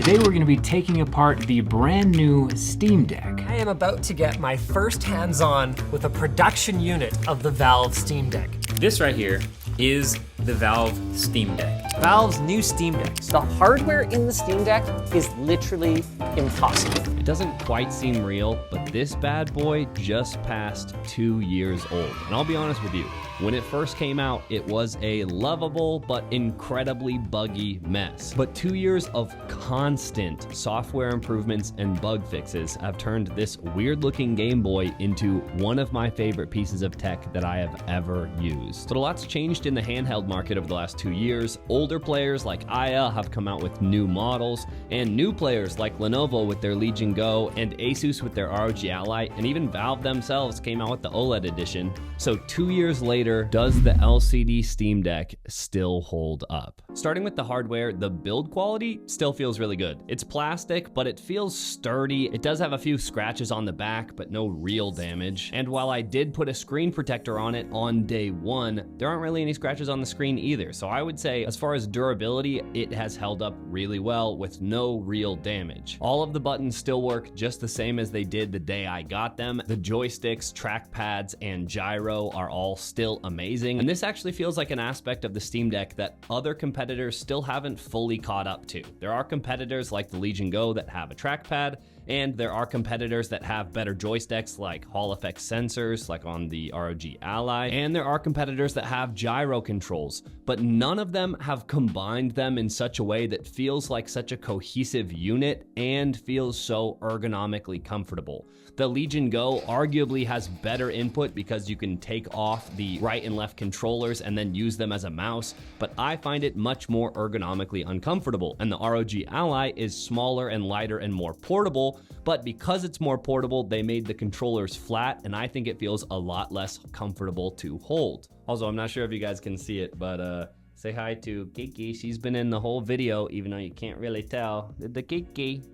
Today we're going to be taking apart the brand new Steam Deck. I am about to get my first hands-on with a production unit of the Valve Steam Deck. This right here is the Valve Steam Deck. Valve's new Steam Deck. The hardware in the Steam Deck is literally impossible. It doesn't quite seem real, but this bad boy just passed 2 years old. And I'll be honest with you, when it first came out, it was a lovable but incredibly buggy mess. But 2 years of constant software improvements and bug fixes have turned this weird-looking Game Boy into one of my favorite pieces of tech that I have ever used. But a lot's changed in the handheld market over the last 2 years. Older players like Aya have come out with new models, and new players like Lenovo with their Legion Go, and Asus with their ROG Ally, and even Valve themselves came out with the OLED edition. So 2 years later, does the LCD Steam Deck still hold up? Starting with the hardware, the build quality still feels really good. It's plastic, but it feels sturdy. It does have a few scratches on the back, but no real damage. And while I did put a screen protector on it on day one, there aren't really any scratches on the screen either. So I would say, as far as durability, it has held up really well with no real damage. All of the buttons still work just the same as they did the day I got them. The joysticks, trackpads, and gyro are all still amazing. And this actually feels like an aspect of the Steam Deck that other competitors still haven't fully caught up to. There are competitors like the Legion Go that have a trackpad, and there are competitors that have better joysticks like Hall effect sensors like on the ROG Ally, and there are competitors that have gyro controls, but none of them have combined them in such a way that feels like such a cohesive unit and feels so ergonomically comfortable. The Legion Go arguably has better input because you can take off the right and left controllers and then use them as a mouse, but I find it much more ergonomically uncomfortable. And the ROG Ally is smaller and lighter and more portable, but because it's more portable, they made the controllers flat, and I think it feels a lot less comfortable to hold. Also, I'm not sure if you guys can see it, but say hi to Kiki. She's been in the whole video, even though you can't really tell. The Kiki.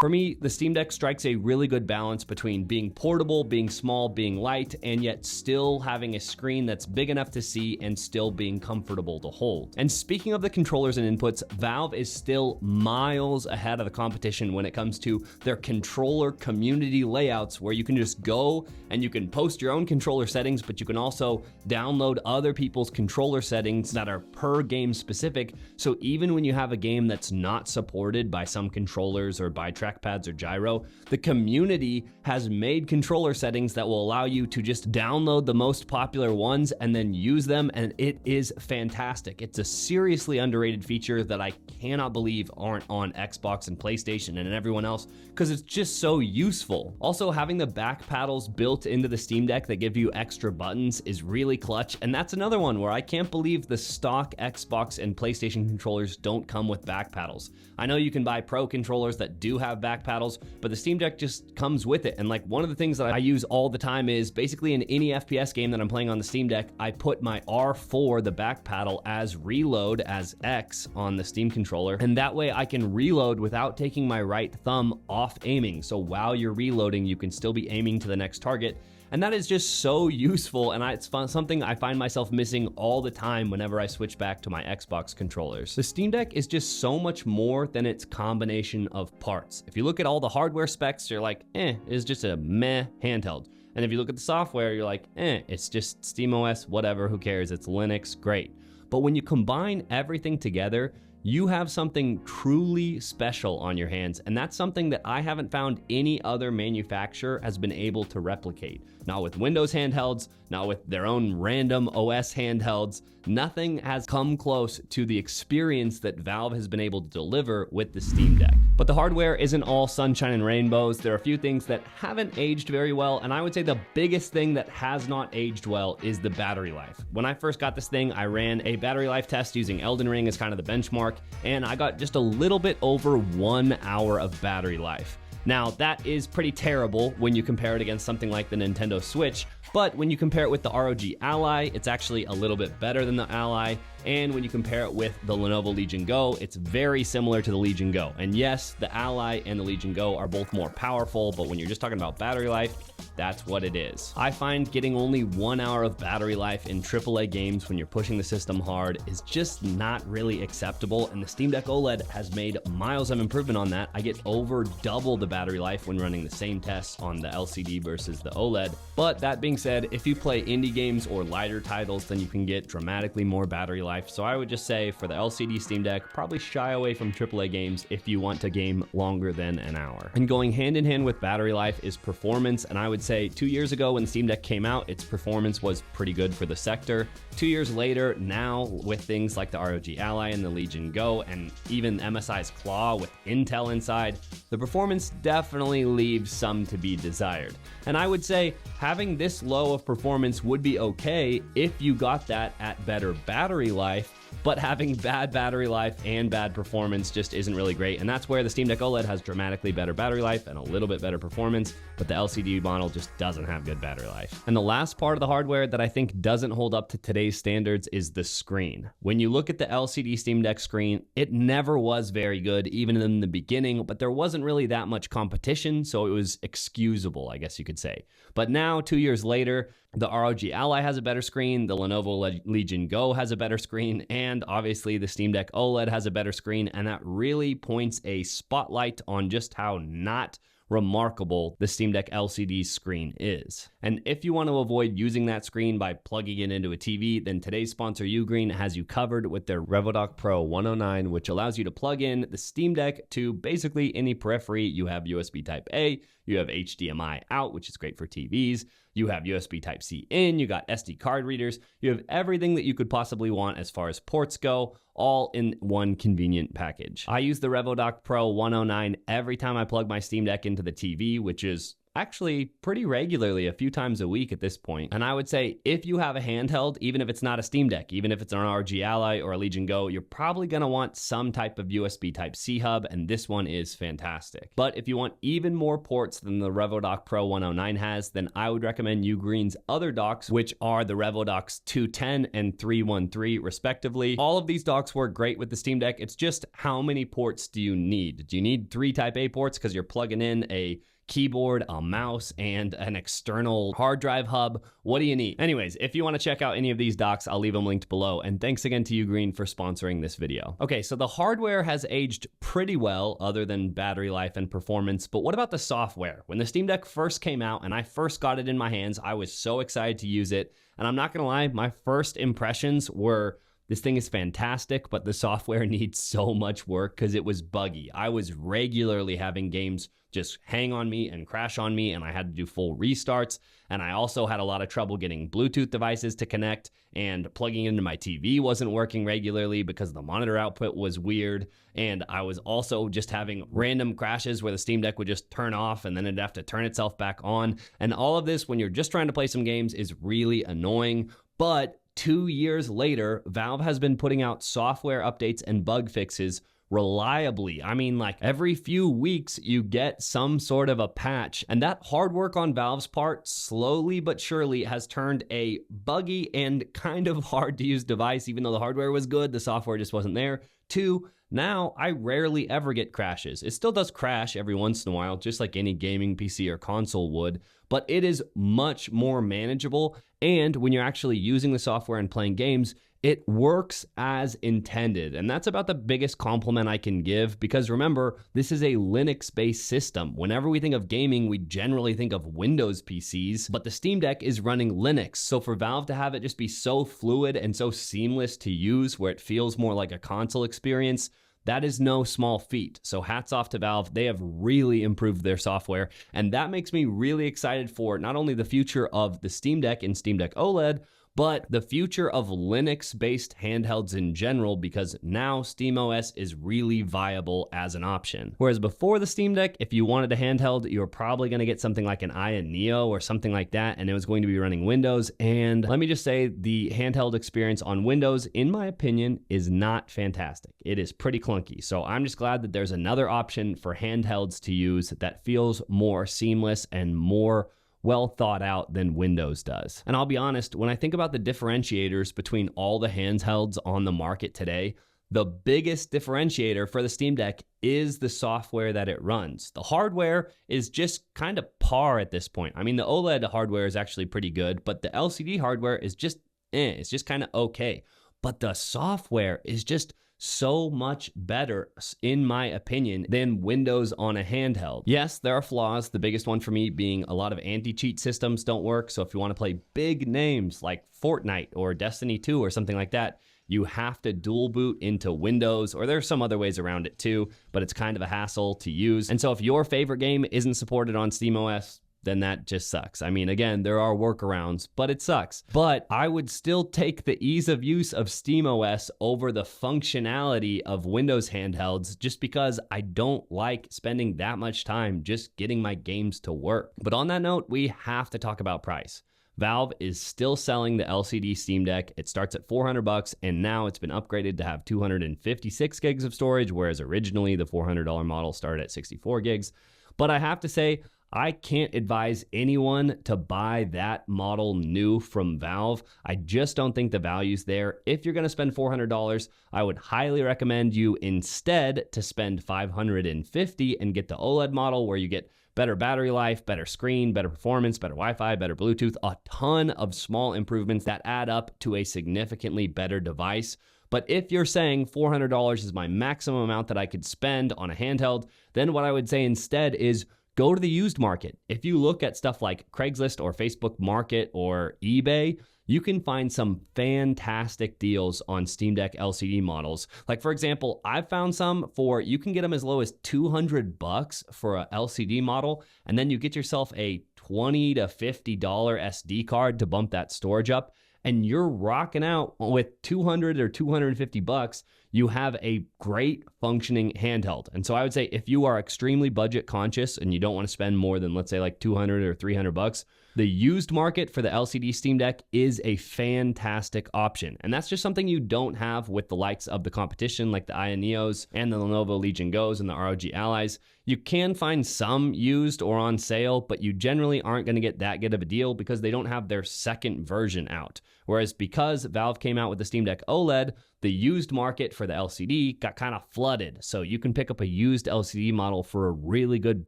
For me, the Steam Deck strikes a really good balance between being portable, being small, being light, and yet still having a screen that's big enough to see and still being comfortable to hold. And speaking of the controllers and inputs, Valve is still miles ahead of the competition when it comes to their controller community layouts, where you can just go and you can post your own controller settings, but you can also download other people's controller settings that are per game specific. So even when you have a game that's not supported by some controllers or by trackpads or gyro, the community has made controller settings that will allow you to just download the most popular ones and then use them, and it is fantastic. It's a seriously underrated feature that I cannot believe aren't on Xbox and PlayStation and everyone else, because it's just so useful. Also, having the back paddles built into the Steam Deck that give you extra buttons is really clutch, and that's another one where I can't believe the stock Xbox and PlayStation controllers don't come with back paddles. I know you can buy pro controllers that do have back paddles, but the Steam Deck just comes with it. And like, one of the things that I use all the time is basically in any FPS game that I'm playing on the Steam Deck, I put my R4, the back paddle, as reload, as X on the Steam controller, and that way I can reload without taking my right thumb off aiming. So while you're reloading, you can still be aiming to the next target. And that is just so useful, and it's something I find myself missing all the time whenever I switch back to my Xbox controllers. The Steam Deck is just so much more than its combination of parts. If you look at all the hardware specs, you're like, it's just a meh handheld. And if you look at the software, you're like, it's just SteamOS, whatever, who cares, it's Linux, great. But when you combine everything together, you have something truly special on your hands, and that's something that I haven't found any other manufacturer has been able to replicate. Not with Windows handhelds, not with their own random OS handhelds. Nothing has come close to the experience that Valve has been able to deliver with the Steam Deck. But the hardware isn't all sunshine and rainbows. There are a few things that haven't aged very well, and I would say the biggest thing that has not aged well is the battery life. When I first got this thing, I ran a battery life test using Elden Ring as kind of the benchmark, and I got just a little bit over 1 hour of battery life. Now, that is pretty terrible when you compare it against something like the Nintendo Switch, But when you compare it with the ROG Ally, it's actually a little bit better than the Ally. And when you compare it with the Lenovo Legion Go, it's very similar to the Legion Go. And yes, the Ally and the Legion Go are both more powerful, but when you're just talking about battery life, that's what it is. I find getting only 1 hour of battery life in AAA games when you're pushing the system hard is just not really acceptable, and the Steam Deck OLED has made miles of improvement on that. I get over double the battery life when running the same tests on the LCD versus the OLED. But that being said, if you play indie games or lighter titles, then you can get dramatically more battery life. So I would just say for the LCD Steam Deck, probably shy away from AAA games if you want to game longer than an hour. And going hand in hand with battery life is performance, and I would say 2 years ago when the Steam Deck came out, its performance was pretty good for the sector. 2 years later, now with things like the ROG Ally and the Legion Go, and even MSI's Claw with Intel inside, the performance definitely leaves some to be desired. And I would say having this low of performance would be okay if you got that at better battery life, but having bad battery life and bad performance just isn't really great. And that's where the Steam Deck OLED has dramatically better battery life and a little bit better performance, but the LCD model just doesn't have good battery life. And the last part of the hardware that I think doesn't hold up to today's standards is the screen. When you look at the LCD Steam Deck screen, it never was very good, even in the beginning, but there wasn't really that much competition, so it was excusable, I guess you could say. But now, 2 years later, the ROG Ally has a better screen, the Lenovo Legion Go has a better screen, and obviously the Steam Deck OLED has a better screen, and that really points a spotlight on just how not remarkable the Steam Deck LCD screen is. And if you want to avoid using that screen by plugging it into a TV, then today's sponsor Ugreen has you covered with their RevoDock Pro 109, which allows you to plug in the Steam Deck to basically any periphery. You have USB Type-A, you have HDMI out, which is great for TVs, you have USB Type-C in, you got SD card readers, you have everything that you could possibly want as far as ports go, all in one convenient package. I use the RevoDock Pro 109 every time I plug my Steam Deck into the TV, which is actually pretty regularly, a few times a week at this point. And I would say if you have a handheld, even if it's not a Steam Deck, even if it's an ROG Ally or a Legion Go, you're probably gonna want some type of USB Type-C hub, and this one is fantastic. But if you want even more ports than the RevoDock Pro 109 has, then I would recommend Ugreen's other docks, which are the RevoDocks 210 and 313 respectively. All of these docks work great with the Steam Deck. It's just how many ports do you need? Do you need 3 Type-A ports because you're plugging in a keyboard, a mouse, and an external hard drive hub? What do you need? Anyways, if you want to check out any of these docks, I'll leave them linked below. And thanks again to Ugreen for sponsoring this video. Okay, so the hardware has aged pretty well other than battery life and performance, but what about the software? When the Steam Deck first came out and I first got it in my hands, I was so excited to use it. And I'm not gonna lie, my first impressions were, this thing is fantastic, but the software needs so much work because it was buggy. I was regularly having games just hang on me and crash on me, and I had to do full restarts. And I also had a lot of trouble getting Bluetooth devices to connect, and plugging into my TV wasn't working regularly because the monitor output was weird. And I was also just having random crashes where the Steam Deck would just turn off and then it'd have to turn itself back on. And all of this, when you're just trying to play some games, is really annoying. But 2 years later, Valve has been putting out software updates and bug fixes reliably. I mean, like every few weeks you get some sort of a patch, and that hard work on Valve's part slowly but surely has turned a buggy and kind of hard to use device, even though the hardware was good, the software just wasn't there, to now I rarely ever get crashes. It still does crash every once in a while, just like any gaming PC or console would, but it is much more manageable. And when you're actually using the software and playing games, it works as intended. And that's about the biggest compliment I can give, because remember, this is a Linux-based system. Whenever we think of gaming, we generally think of Windows PCs, but the Steam Deck is running Linux. So for Valve to have it just be so fluid and so seamless to use, where it feels more like a console experience, that is no small feat. So hats off to Valve. They have really improved their software, and that makes me really excited for not only the future of the Steam Deck and Steam Deck OLED, but the future of Linux-based handhelds in general, because now SteamOS is really viable as an option. Whereas before the Steam Deck, if you wanted a handheld, you were probably going to get something like an Aya Neo or something like that, and it was going to be running Windows. And let me just say, the handheld experience on Windows, in my opinion, is not fantastic. It is pretty clunky. So I'm just glad that there's another option for handhelds to use that feels more seamless and more well thought out than Windows does. And I'll be honest, when I think about the differentiators between all the handhelds on the market today, the biggest differentiator for the Steam Deck is the software that it runs. The hardware is just kind of par at this point. I mean, the OLED hardware is actually pretty good, but the LCD hardware is just it's just kind of okay. But the software is just so much better, in my opinion, than Windows on a handheld. Yes, there are flaws. The biggest one for me being a lot of anti-cheat systems don't work. So if you want to play big names like Fortnite or Destiny 2 or something like that, you have to dual boot into Windows, or there's some other ways around it too, but it's kind of a hassle to use. And so if your favorite game isn't supported on SteamOS, then that just sucks. I mean, again, there are workarounds, but it sucks. But I would still take the ease of use of SteamOS over the functionality of Windows handhelds, just because I don't like spending that much time just getting my games to work. But on that note, we have to talk about price. Valve is still selling the LCD Steam Deck. It starts at $400, and now it's been upgraded to have 256 gigs of storage, whereas originally the $400 model started at 64 gigs. But I have to say, I can't advise anyone to buy that model new from Valve. I just don't think the value's there. If you're going to spend $400, I would highly recommend you instead to spend $550 and get the OLED model, where you get better battery life, better screen, better performance, better Wi-Fi, better Bluetooth, a ton of small improvements that add up to a significantly better device. But if you're saying $400 is my maximum amount that I could spend on a handheld, then what I would say instead is go to the used market. If you look at stuff like Craigslist or Facebook Market or eBay, you can find some fantastic deals on Steam Deck LCD models. Like, for example, I've found some for, you can get them as low as $200 for a LCD model, and then you get yourself a $20 to $50 SD card to bump that storage up, and you're rocking out with $200 or $250. You have a great functioning handheld. And so I would say if you are extremely budget conscious and you don't want to spend more than, let's say, like $200 or $300, the used market for the LCD Steam Deck is a fantastic option. And that's just something you don't have with the likes of the competition, like the Aya Neos and the Lenovo Legion Gos and the ROG Allies. You can find some used or on sale, but you generally aren't going to get that good of a deal because they don't have their second version out. Whereas because Valve came out with the Steam Deck OLED, the used market for the LCD got kind of flooded. So you can pick up a used LCD model for a really good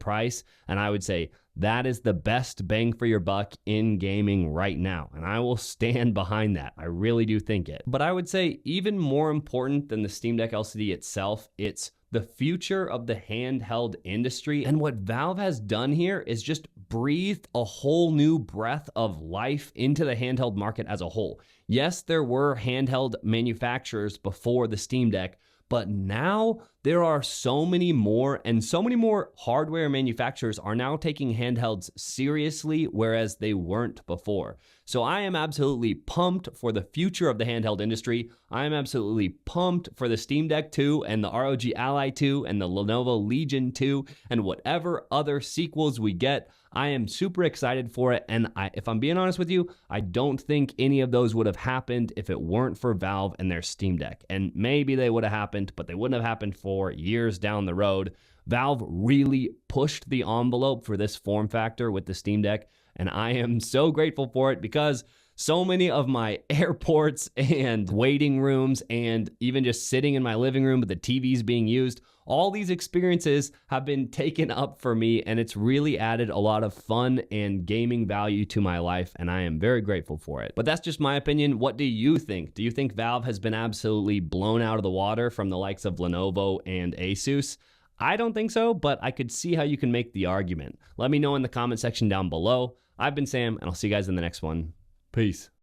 price. And I would say that is the best bang for your buck in gaming right now. And I will stand behind that. I really do think it. But I would say even more important than the Steam Deck LCD itself, it's the future of the handheld industry. And what Valve has done here is just breathed a whole new breath of life into the handheld market as a whole. Yes, there were handheld manufacturers before the Steam Deck, but now there are so many more, and so many more hardware manufacturers are now taking handhelds seriously, whereas they weren't before. So I am absolutely pumped for the future of the handheld industry. I am absolutely pumped for the Steam Deck 2 and the ROG Ally 2 and the Lenovo Legion 2 and whatever other sequels we get. I am super excited for it, and if I'm being honest with you, I don't think any of those would have happened if it weren't for Valve and their Steam Deck. And maybe they would have happened, but they wouldn't have happened for years down the road. Valve really pushed the envelope for this form factor with the Steam Deck, and I am so grateful for it because so many of my airports and waiting rooms and even just sitting in my living room with the TVs being used, all these experiences have been taken up for me, and it's really added a lot of fun and gaming value to my life, and I am very grateful for it. But that's just my opinion. What do you think? Do you think Valve has been absolutely blown out of the water from the likes of Lenovo and Asus? I don't think so, but I could see how you can make the argument. Let me know in the comment section down below. I've been Sam, and I'll see you guys in the next one. Peace.